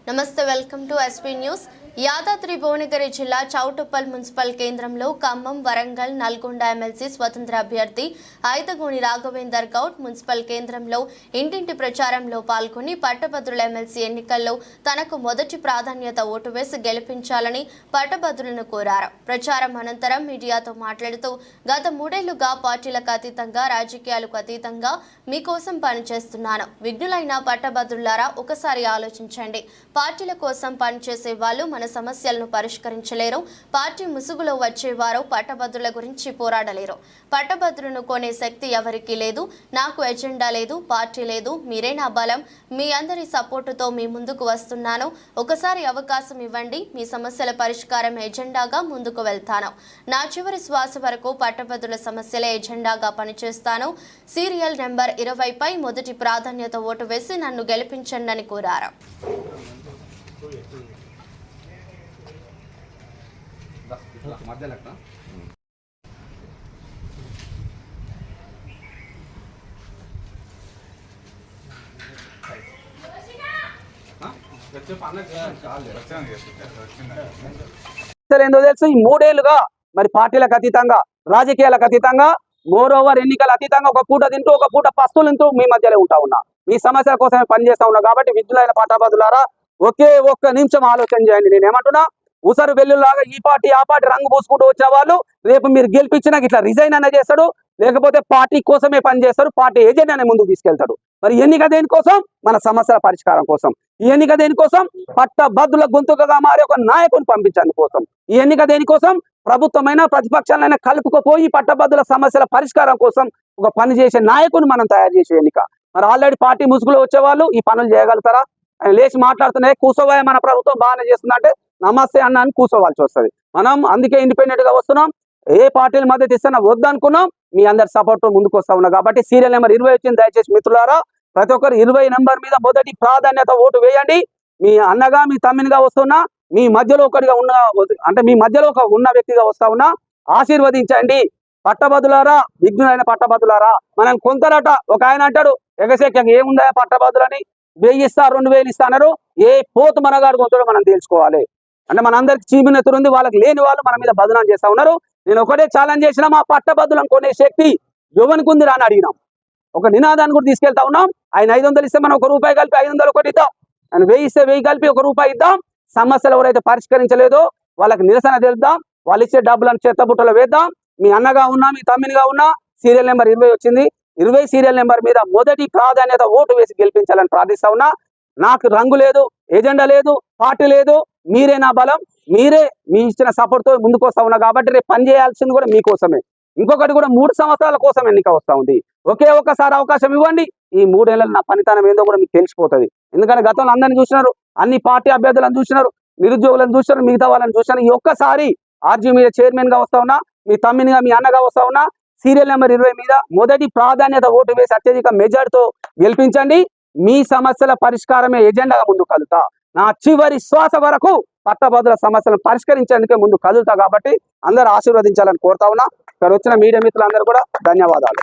నమస్తే welcome to SP news. Yadadri Bhuvanagiri జిల్లా Choutuppal municipal కేంద్రంలో ఖమ్మం, వరంగల్, నల్గొండ ఎమ్మెల్సీ స్వతంత్ర అభ్యర్థి ఐతగోని రాఘవేందర్ గౌడ్ మున్సిపల్ కేంద్రంలో ఇంటింటి ప్రచారంలో పాల్గొని పట్టభద్రుల ఎమ్మెల్సీ ఎన్నికల్లో తనకు మొదటి ప్రాధాన్యత ఓటు వేసి గెలిపించాలని పట్టభద్రులను కోరారు. ప్రచారం అనంతరం మీడియాతో మాట్లాడుతూ గత 3 ఏళ్లుగా పార్టీలకు అతీతంగా, రాజకీయాలకు అతీతంగా మీకోసం పనిచేస్తున్నాను. విఘ్నులైన పట్టభద్రులారా ఒకసారి ఆలోచించండి. పార్టీల కోసం పనిచేసే వాళ్ళు మన సమస్యలను పరిష్కరించలేరు. పార్టీ ముసుగులో వచ్చేవారు పట్టభద్రుల గురించి పోరాడలేరు. పట్టభద్రులను కొనే శక్తి ఎవరికీ లేదు. నాకు ఎజెండా లేదు, పార్టీ లేదు. మీరే నా బలం. మీ అందరి సపోర్టుతో మీ ముందుకు వస్తున్నాను. ఒకసారి అవకాశం ఇవ్వండి. మీ సమస్యల పరిష్కారం ఎజెండాగా ముందుకు వెళ్తాను. నా చివరి శ్వాస వరకు పట్టభద్రుల సమస్యలే ఎజెండాగా పనిచేస్తాను. సీరియల్ నెంబర్ 20పై మొదటి ప్రాధాన్యత ఓటు వేసి నన్ను గెలిపించండి అని కోరారు. ఏందో తెలుసు, ఈ 3 ఏళ్లుగా మరి పార్టీలకు అతీతంగా, రాజకీయాలకు అతీతంగా, మోరోవర్ ఎన్నికల అతీతంగా ఒక పూట తింటూ ఒక పూట పస్తులు తింటూ మీ మధ్యలో ఉంటా ఉన్నా. మీ సమస్యల కోసమే పనిచేస్తా ఉన్నా. కాబట్టి విద్యులైన పట్టభద్రులారా ఒకే ఒక్క నిమిషం ఆలోచన చేయండి. నేనేమంటున్నా, ఉసరు వెల్లులాగా ఈ పార్టీ ఆ పార్టీ రంగు పూసుకుంటూ వచ్చిన వాళ్ళు రేపు మీరు గెలిపించినా ఇట్లా రిజైన్ అన్న చేస్తాడు, లేకపోతే పార్టీ కోసమే పనిచేస్తాడు, పార్టీ ఏజెంట్ అనే ముందుకు తీసుకెళ్తాడు. మరి ఎన్నిక దేనికోసం? మన సమస్యల పరిష్కారం కోసం. ఈ ఎన్నిక దేనికోసం? పట్టభద్రుల గొంతుకగా మారి ఒక నాయకుని పంపించడం కోసం. ఈ ఎన్నిక దేనికోసం? ప్రభుత్వమైన ప్రతిపక్షాలైనా కలుపుకుపోయి పట్టభద్రుల సమస్యల పరిష్కారం కోసం ఒక పని చేసే నాయకుని మనం తయారు చేసే ఎన్నిక. మరి ఆల్రెడీ పార్టీ ముసుగులో వచ్చేవాళ్ళు ఈ పనులు చేయగలుగుతారా? ఆయన లేచి మాట్లాడుతున్నాయి, కూసోవాయ మన ప్రభుత్వం బాగానే చేస్తుందంటే నమస్తే అన్న అని కూసోవాల్సి వస్తుంది. మనం అందుకే ఇండిపెండెంట్ గా వస్తున్నాం. ఏ పార్టీల మద్దతు ఇస్తున్నా వద్దనుకున్నాం. మీ అందరి సపోర్ట్ ముందుకు వస్తా ఉన్నా. కాబట్టి సీరియల్ నెంబర్ 20 వచ్చింది. దయచేసి మిత్రులారా ప్రతి ఒక్కరు 20 నెంబర్ మీద మొదటి ప్రాధాన్యత ఓటు వేయండి. మీ అన్నగా, మీ తమ్మినిగా వస్తున్నా, మీ మధ్యలో ఒకటిగా ఉన్న, అంటే మీ మధ్యలో ఒక ఉన్న వ్యక్తిగా వస్తా ఉన్నా. ఆశీర్వదించండి. పట్టభద్రులారా, విఘ్నులైన పట్టభద్రులారా. మనం కొంతరట ఒక ఆయన అంటాడు, ఎగసేక ఏముందా పట్టభద్రులని 1000 ఇస్తా 2000 ఇస్తా అన్నారు. ఏ పోతు మనగాడు కొంత మనం తెలుసుకోవాలి. అంటే మనందరికి చీమినెత్తురు ఉంది, వాళ్ళకి లేని వాళ్ళు మన మీద బదనాలు చేస్తా ఉన్నారు. నేను ఒకటే ఛాలెంజ్ చేసినా, మా పట్టభద్రులను కొనే శక్తి యువనికి ఉంది అని అడిగినాం. ఒక నినాదాన్ని కూడా తీసుకెళ్తా ఉన్నాం. ఆయన 500 ఇస్తే మనం ₹1 కలిపి 500 ఒకటి ఇద్దాం. ఆయన 1000 ఇస్తే 1000 కలిపి ₹1 ఇద్దాం. సమస్యలు ఎవరైతే పరిష్కరించలేదో వాళ్ళకి నిరసన తెలుద్దాం. వాళ్ళు ఇచ్చే డబ్బులను చెత్తబుట్టలో వేద్దాం. మీ అన్నగా ఉన్నా, మీ తమ్మినిగా ఉన్నా, సీరియల్ నెంబర్ 20 వచ్చింది. 20 సీరియల్ నెంబర్ మీద మొదటి ప్రాధాన్యత ఓటు వేసి గెలిపించాలని ప్రార్థిస్తా ఉన్నా. నాకు రంగు లేదు, ఎజెండా లేదు, పార్టీ లేదు. మీరే నా బలం. మీరే మీ ఇచ్చిన సపోర్ట్తో ముందుకు వస్తా ఉన్నా. కాబట్టి రేపు పని చేయాల్సింది కూడా మీకోసమే. ఇంకొకటి కూడా 3 సంవత్సరాల కోసం ఎన్నిక వస్తూ ఉంది. ఒకే ఒక్కసారి అవకాశం ఇవ్వండి. ఈ 3 ఏళ్ళలో నా పనితనం ఏందో కూడా మీకు తెలిసిపోతుంది. ఎందుకంటే గతంలో అందరినీ చూసినారు, అన్ని పార్టీ అభ్యర్థులను చూసినారు, నిరుద్యోగులను చూసినారు, మిగతా వాళ్ళని చూసినారు. ఈ ఒక్కసారి ఆర్జీ మీద చైర్మన్ గా వస్తా ఉన్నా, మీ తమ్మినిగా, మీ అన్నగా వస్తా ఉన్నా. సీరియల్ నెంబర్ 20 మీద మొదటి ప్రాధాన్యత ఓటు వేసి అత్యధిక మెజార్టీతో గెలిపించండి. మీ సమస్యల పరిష్కారమే ఎజెండాగా ముందు కదులుతా. నా చివరి శ్వాస వరకు పట్టభద్రుల సమస్యలను పరిష్కరించేందుకే ముందు కదులుతా. కాబట్టి అందరూ ఆశీర్వదించాలని కోరుతా ఉన్నా. ఇక్కడ వచ్చిన మీడియా మిత్రులందరూ కూడా ధన్యవాదాలు.